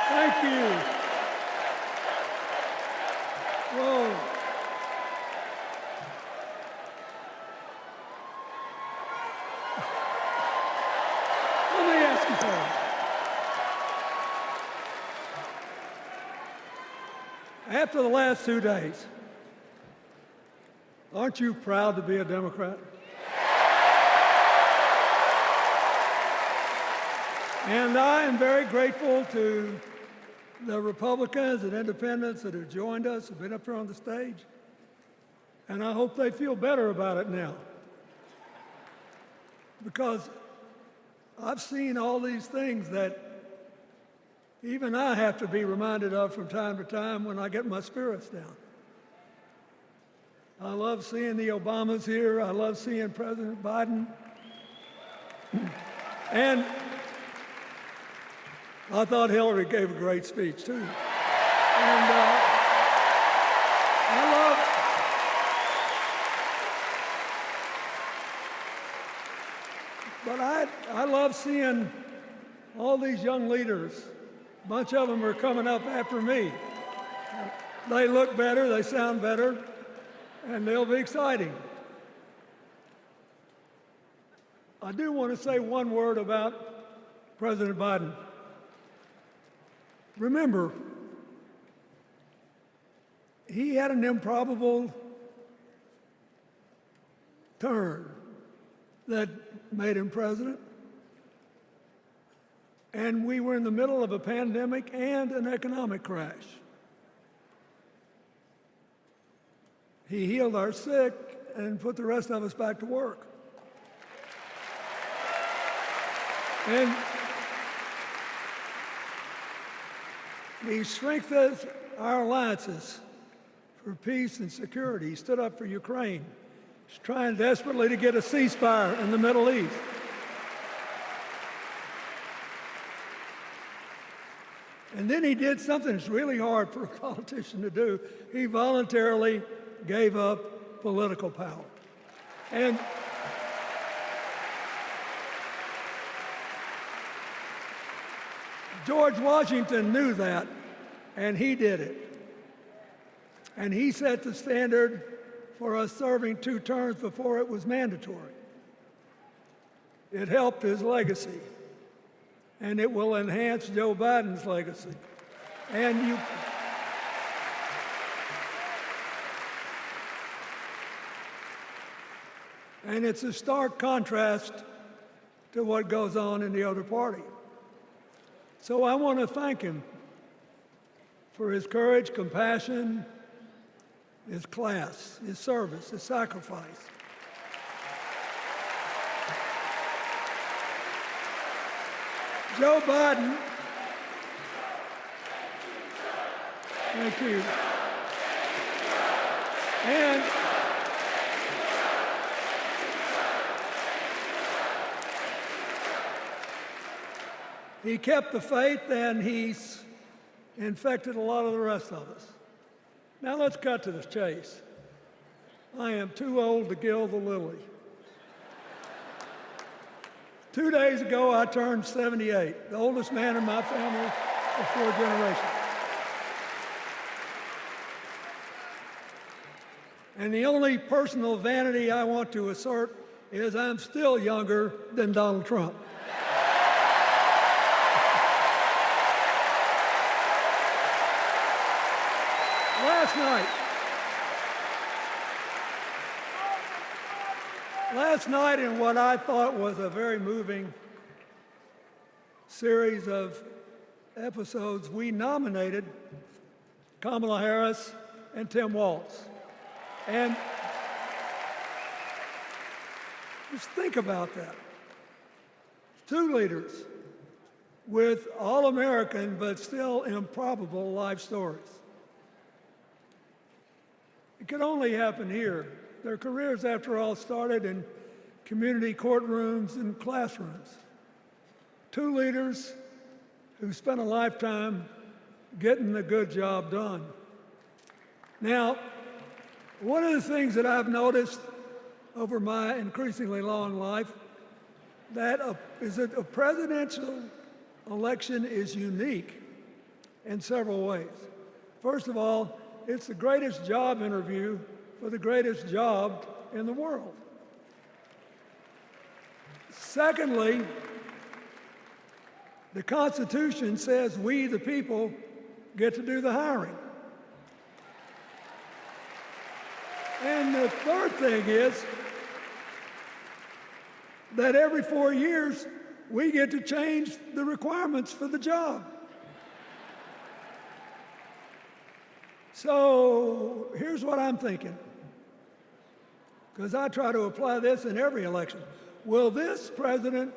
Thank you. Whoa. Let me ask you something. After the last 2 days, aren't you proud to be a Democrat? And I am very grateful to the Republicans and independents that have joined us, have been up here on the stage. And I hope they feel better about it now. Because I've seen all these things that even I have to be reminded of from time to time when I get my spirits down. I love seeing the Obamas here. I love seeing President Biden. And I thought Hillary gave a great speech, too. And I love seeing all these young leaders. A bunch of them are coming up after me. They look better, they sound better, and they'll be exciting. I do want to say one word about President Biden. Remember, he had an improbable turn that made him president. And we were in the middle of a pandemic and an economic crash. He healed our sick and put the rest of us back to work. And he strengthened our alliances for peace and security. He stood up for Ukraine. He's trying desperately to get a ceasefire in the Middle East. And then he did something that's really hard for a politician to do. He voluntarily gave up political power. And George Washington knew that, and he did it. And he set the standard for us serving 2 terms before it was mandatory. It helped his legacy, and it will enhance Joe Biden's legacy. And it's a stark contrast to what goes on in the other party. So I want to thank him for his courage, compassion, his class, his service, his sacrifice. Joe Biden, thank you. And he kept the faith, and he's infected a lot of the rest of us. Now let's cut to the chase. I am too old to gild the lily. 2 days ago, I turned 78, the oldest man in my family of 4 generations. And the only personal vanity I want to assert is I'm still younger than Donald Trump. Last night, in what I thought was a very moving series of episodes, we nominated Kamala Harris and Tim Walz. And just think about that. 2 leaders with all-American but still improbable life stories. It could only happen here. Their careers, after all, started in community courtrooms and classrooms. 2 leaders who spent a lifetime getting the good job done. Now, one of the things that I've noticed over my increasingly long life, is that a presidential election is unique in several ways. First of all, it's the greatest job interview for the greatest job in the world. Secondly, the Constitution says we, the people, get to do the hiring. And the third thing is that every 4 years, we get to change the requirements for the job. So here's what I'm thinking, because I try to apply this in every election. Will this president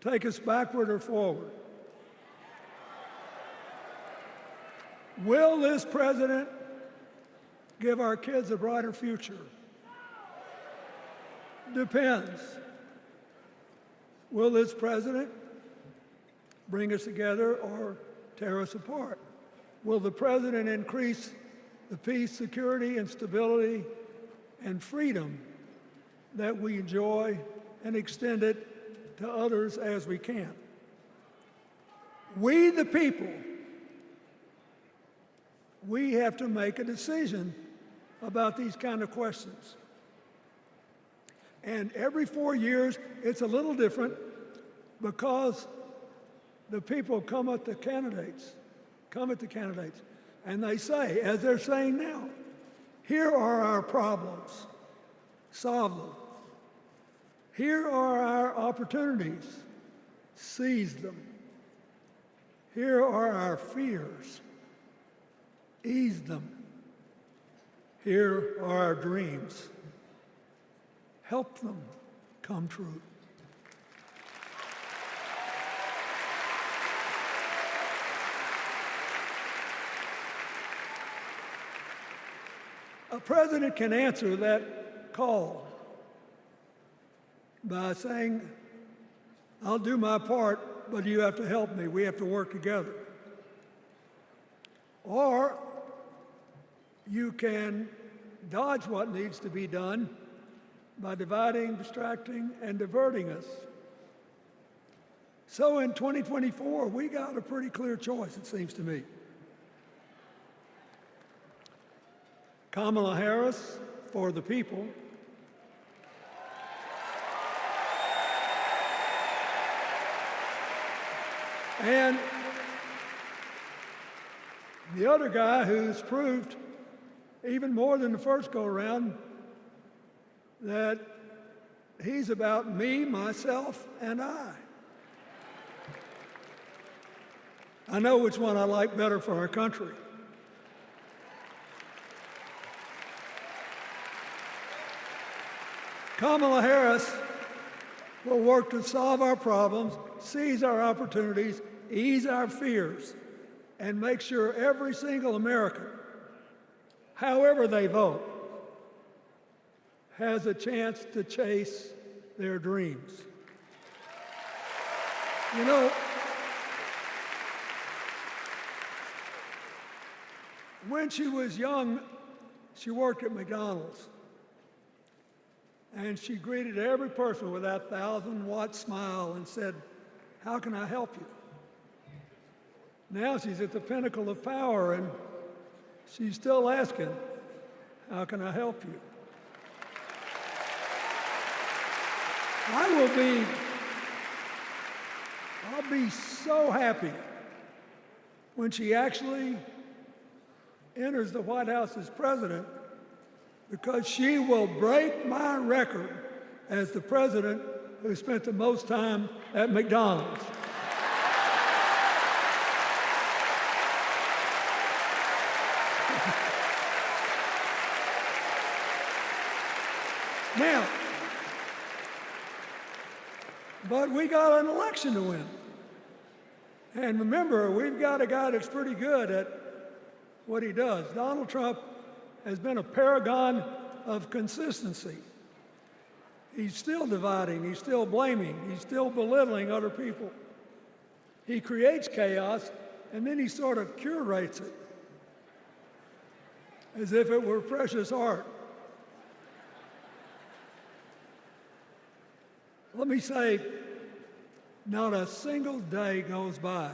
take us backward or forward? Will this president give our kids a brighter future? Depends. Will this president bring us together or tear us apart? Will the president increase the peace, security, and stability and freedom that we enjoy and extend it to others as we can? We, the people, we have to make a decision about these kind of questions. And every 4 years, it's a little different because the people come at the candidates, and they say, as they're saying now, here are our problems, solve them. Here are our opportunities, seize them. Here are our fears, ease them. Here are our dreams, help them come true. A president can answer that call by saying, I'll do my part, but you have to help me. We have to work together. Or you can dodge what needs to be done by dividing, distracting, and diverting us. So in 2024, we got a pretty clear choice, it seems to me. Kamala Harris for the people, and the other guy who's proved even more than the first go-around that he's about me, myself, and I. I know which one I like better for our country. Kamala Harris will work to solve our problems, seize our opportunities, ease our fears, and make sure every single American, however they vote, has a chance to chase their dreams. You know, when she was young, she worked at McDonald's. And she greeted every person with that 1,000-watt smile and said, "How can I help you?" Now she's at the pinnacle of power, and she's still asking, "How can I help you?" I'll be so happy when she actually enters the White House as president, because she will break my record as the president who spent the most time at McDonald's. Now, but we got an election to win. And remember, we've got a guy that's pretty good at what he does. Donald Trump has been a paragon of consistency. He's still dividing, he's still blaming, he's still belittling other people. He creates chaos, and then he sort of curates it as if it were precious art. Let me say not a single day goes by,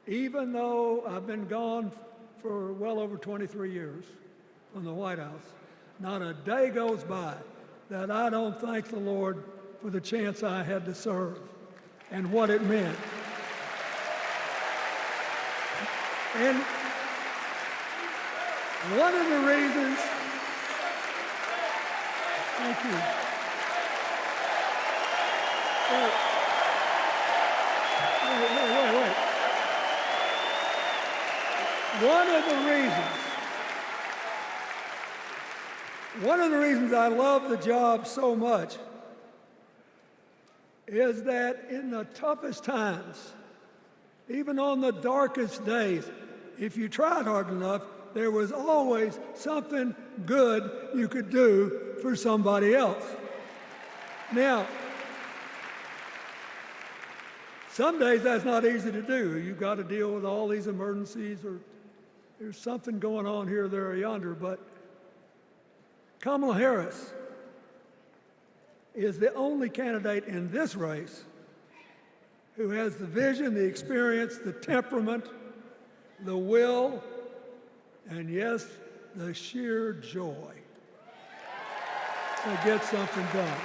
even though I've been gone for well over 23 years from the White House, not a day goes by that I don't thank the Lord for the chance I had to serve and what it meant. And one of the reasons, thank you. Wait. One of the reasons I love the job so much is that in the toughest times, even on the darkest days, if you tried hard enough, there was always something good you could do for somebody else. Now, some days that's not easy to do. You've got to deal with all these emergencies, or there's something going on here, there, or yonder. But Kamala Harris is the only candidate in this race who has the vision, the experience, the temperament, the will, and yes, the sheer joy to get something done.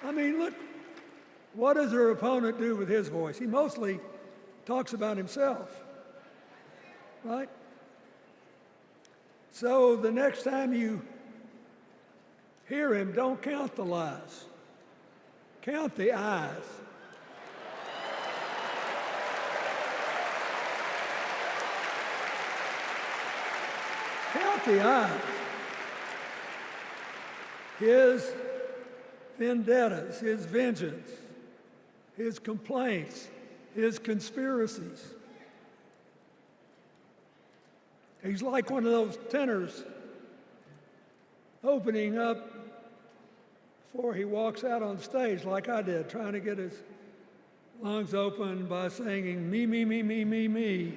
I mean, look, what does her opponent do with his voice? He mostly talks about himself, right? So the next time you hear him, don't count the lies. Count the eyes. Count the eyes. His vendettas, his vengeance, his complaints, his conspiracies. He's like one of those tenors opening up before he walks out on stage, like I did, trying to get his lungs open by singing, me, me, me, me, me, me.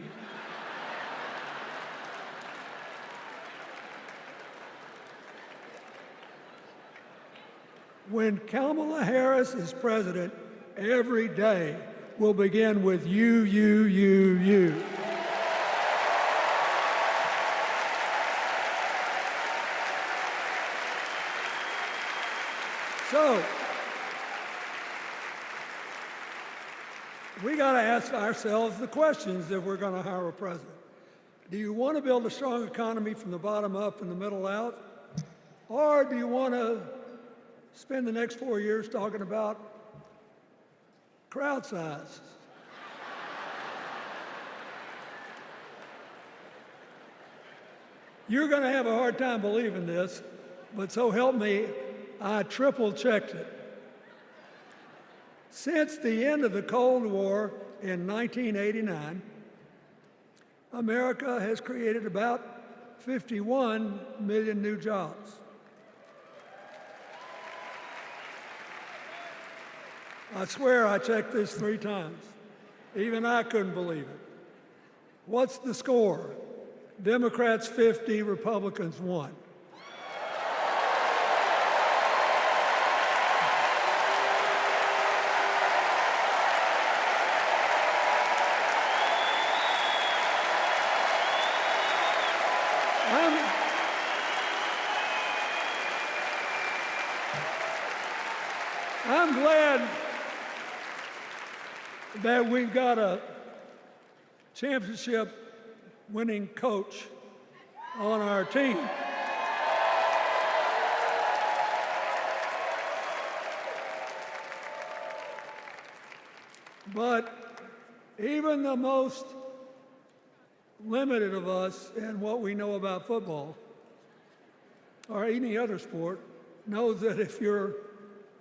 When Kamala Harris is president, every day will begin with you, you, you, you. So, we got to ask ourselves the questions if we're going to hire a president. Do you want to build a strong economy from the bottom up and the middle out? Or do you want to spend the next 4 years talking about crowd size? You're going to have a hard time believing this, but so help me, I triple-checked it. Since the end of the Cold War in 1989, America has created about 51 million new jobs. I swear I checked this 3 times. Even I couldn't believe it. What's the score? Democrats 50, Republicans 1. I'm glad that we've got a championship-winning coach on our team. But even the most limited of us in what we know about football or any other sport knows that if you're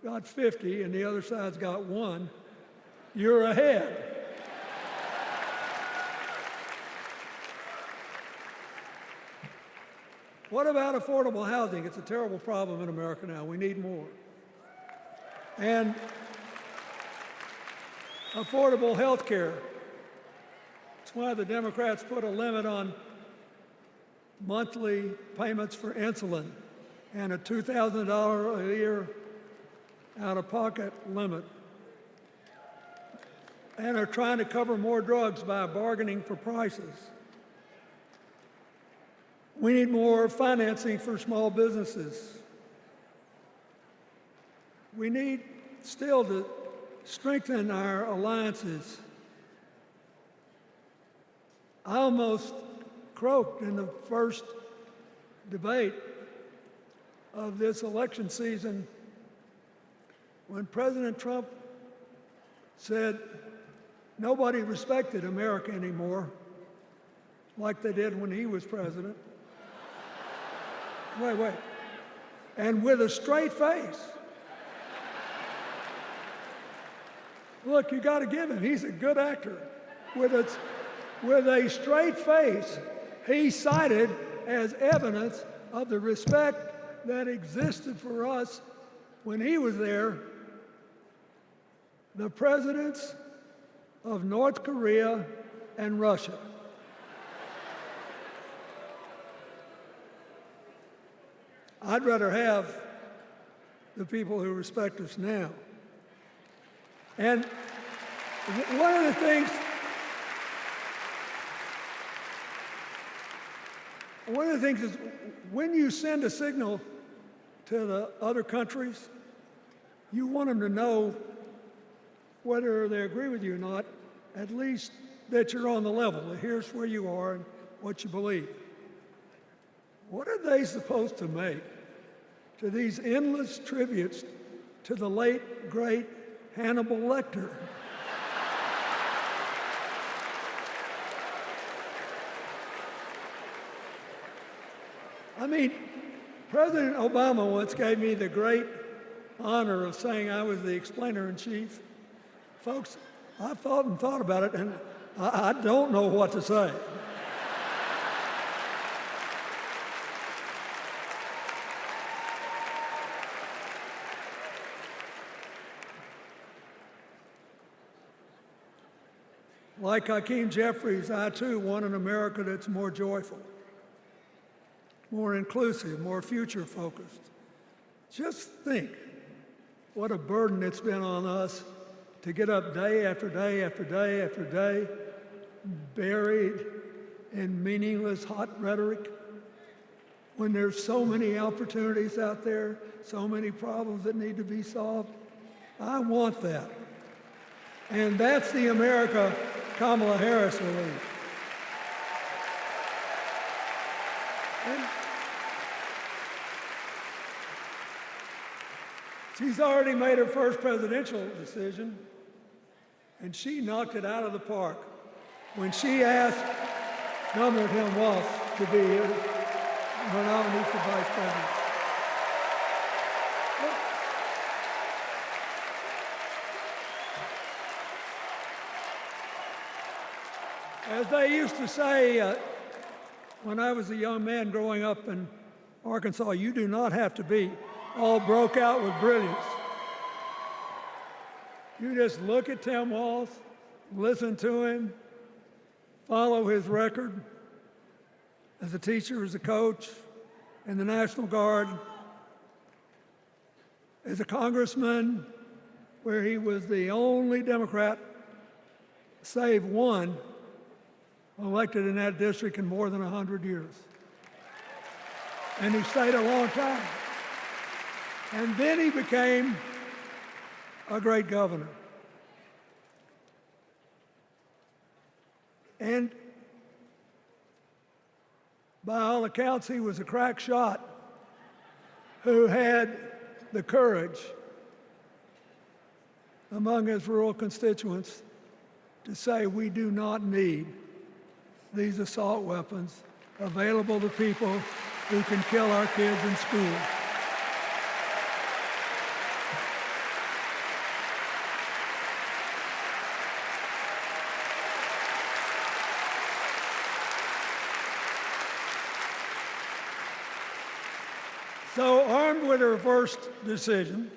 got 50 and the other side's got 1, you're ahead. What about affordable housing? It's a terrible problem in America now. We need more. And affordable health care. That's why the Democrats put a limit on monthly payments for insulin and a $2,000 a year out-of-pocket limit, and are trying to cover more drugs by bargaining for prices. We need more financing for small businesses. We need still to strengthen our alliances. I almost croaked in the first debate of this election season when President Trump said nobody respected America anymore like they did when he was president. Wait. And with a straight face. Look, you got to give him. He's a good actor. With a straight face, he cited as evidence of the respect that existed for us when he was there the presidents of North Korea and Russia. I'd rather have the people who respect us now. And one of the things is when you send a signal to the other countries, you want them to know whether they agree with you or not, at least that you're on the level, that here's where you are and what you believe. What are they supposed to make to these endless tributes to the late, great Hannibal Lecter? I mean, President Obama once gave me the great honor of saying I was the explainer-in-chief. Folks, I've thought and thought about it, and I don't know what to say. Like Hakeem Jeffries, I too want an America that's more joyful, more inclusive, more future-focused. Just think what a burden it's been on us to get up day after day after day after day, buried in meaningless hot rhetoric, when there's so many opportunities out there, so many problems that need to be solved. I want that. And that's the America Kamala Harris will lead. She's already made her first presidential decision, and she knocked it out of the park when she asked Governor Tim Walz to be her nominee for vice president. As they used to say when I was a young man growing up in Arkansas, you do not have to be all broke out with brilliance. You just look at Tim Walz, listen to him, follow his record as a teacher, as a coach in the National Guard, as a congressman, where he was the only Democrat, save one, elected in that district in more than 100 years. And he stayed a long time. And then he became a great governor. And by all accounts, he was a crack shot who had the courage among his rural constituents to say, we do not need these assault weapons available to people who can kill our kids in school. So, armed with her first decision,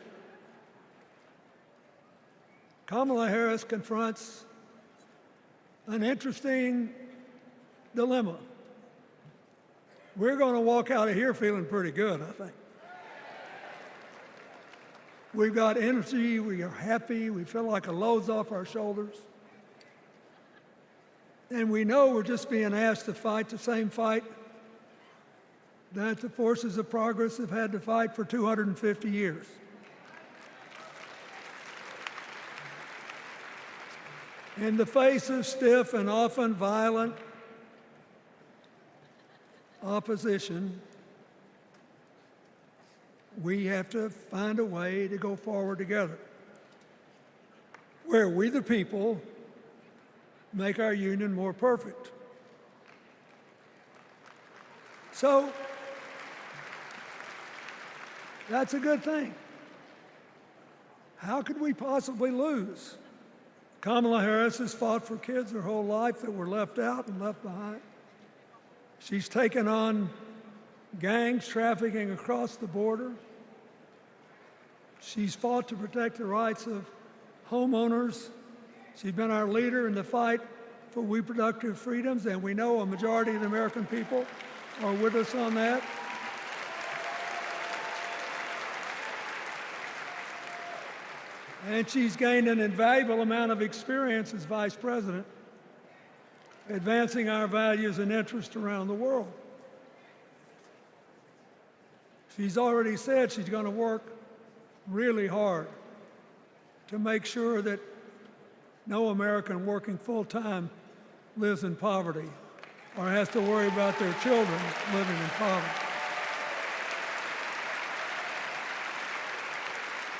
Kamala Harris confronts an interesting dilemma. we're going to walk out of here feeling pretty good, I think. We've got energy, we are happy, we feel like a load's off our shoulders. And we know we're just being asked to fight the same fight that the forces of progress have had to fight for 250 years. In the face of stiff and often violent opposition, we have to find a way to go forward together, where we, the people, make our union more perfect. So, that's a good thing. How could we possibly lose? Kamala Harris has fought for kids her whole life that were left out and left behind. She's taken on gangs trafficking across the border. She's fought to protect the rights of homeowners. She's been our leader in the fight for reproductive freedoms, and we know a majority of the American people are with us on that. And she's gained an invaluable amount of experience as vice president, advancing our values and interests around the world. She's already said she's going to work really hard to make sure that no American working full-time lives in poverty or has to worry about their children living in poverty.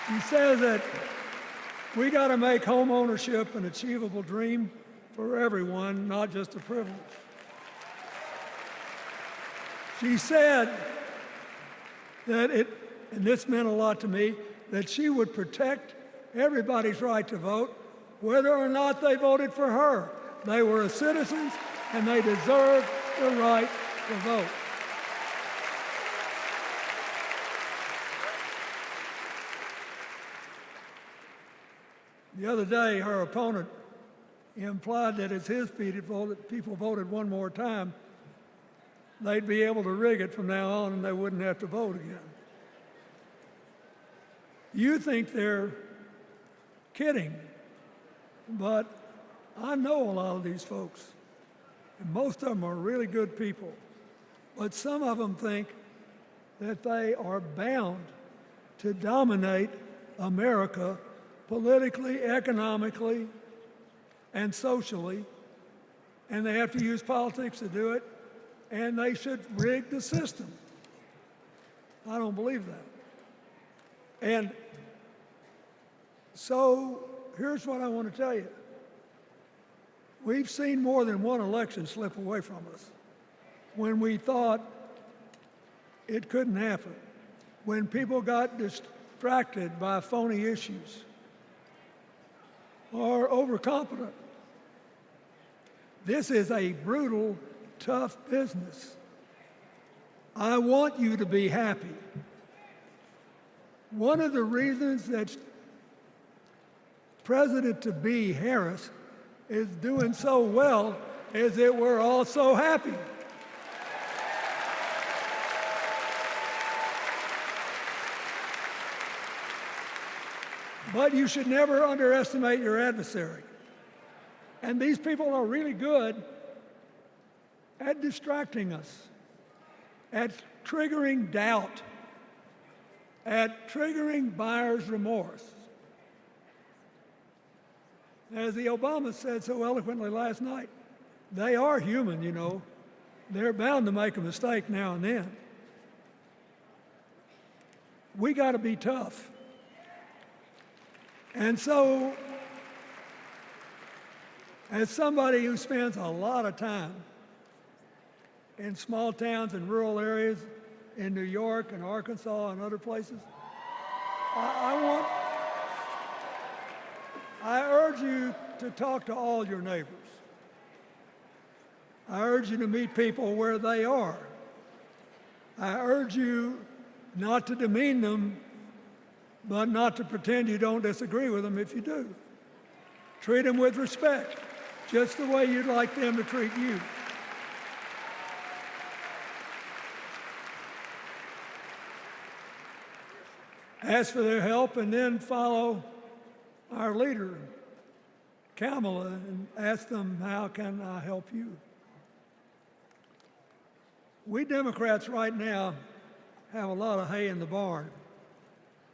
She says that we got to make home ownership an achievable dream for everyone, not just a privilege. She said that and this meant a lot to me, that she would protect everybody's right to vote, whether or not they voted for her. They were citizens and they deserve the right to vote. The other day, her opponent implied that as his people voted one more time, they'd be able to rig it from now on and they wouldn't have to vote again. You think they're kidding, but I know a lot of these folks, and most of them are really good people, but some of them think that they are bound to dominate America politically, economically, and socially, and they have to use politics to do it, and they should rig the system. I don't believe that. And so here's what I want to tell you. We've seen more than one election slip away from us when we thought it couldn't happen, when people got distracted by phony issues or overconfident. This is a brutal, tough business. I want you to be happy. One of the reasons that President-to-be Harris is doing so well is that we're all so happy. But you should never underestimate your adversary. And these people are really good at distracting us, at triggering doubt, at triggering buyer's remorse. As the Obama said so eloquently last night, they are human, you know. They're bound to make a mistake now and then. We got to be tough. And so, as somebody who spends a lot of time in small towns and rural areas in New York and Arkansas and other places, I urge you to talk to all your neighbors. I urge you to meet people where they are. I urge you not to demean them, but not to pretend you don't disagree with them if you do. Treat them with respect, just the way you'd like them to treat you. ask for their help, and then follow our leader, Kamala, and ask them, how can I help you? We Democrats right now have a lot of hay in the barn.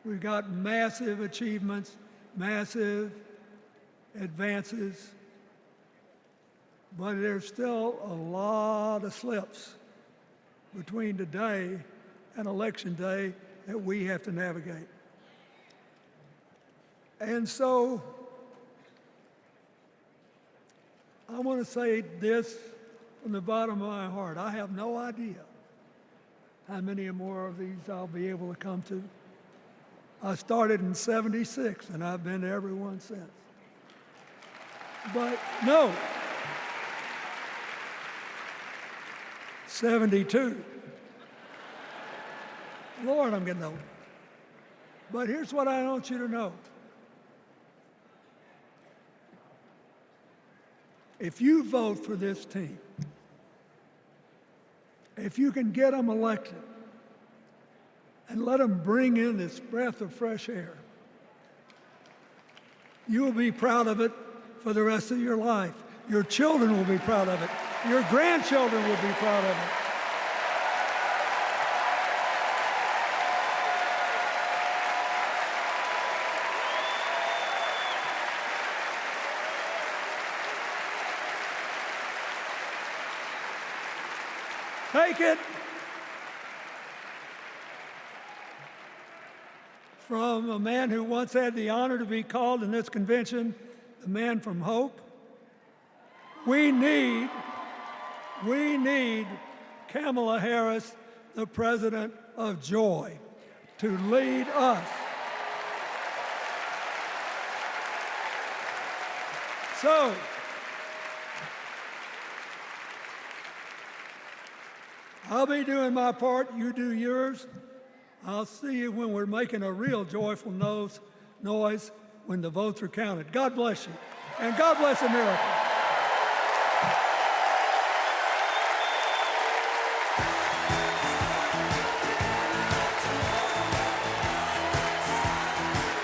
We've got massive achievements, massive advances, but there's still a lot of slips between today and Election Day that we have to navigate. And so I want to say this from the bottom of my heart. I have no idea how many more of these I'll be able to come to. I started in '76, and I've been to every one since. But no, 72. Lord, I'm getting old. But here's what I want you to know. If you vote for this team, if you can get them elected and let them bring in this breath of fresh air, you will be proud of it for the rest of your life. Your children will be proud of it. Your grandchildren will be proud of it. Take it from a man who once had the honor to be called in this convention the man from hope. We need Kamala Harris, the president of joy, to lead us. So, I'll be doing my part, you do yours. I'll see you when we're making a real joyful noise when the votes are counted. God bless you, and God bless America.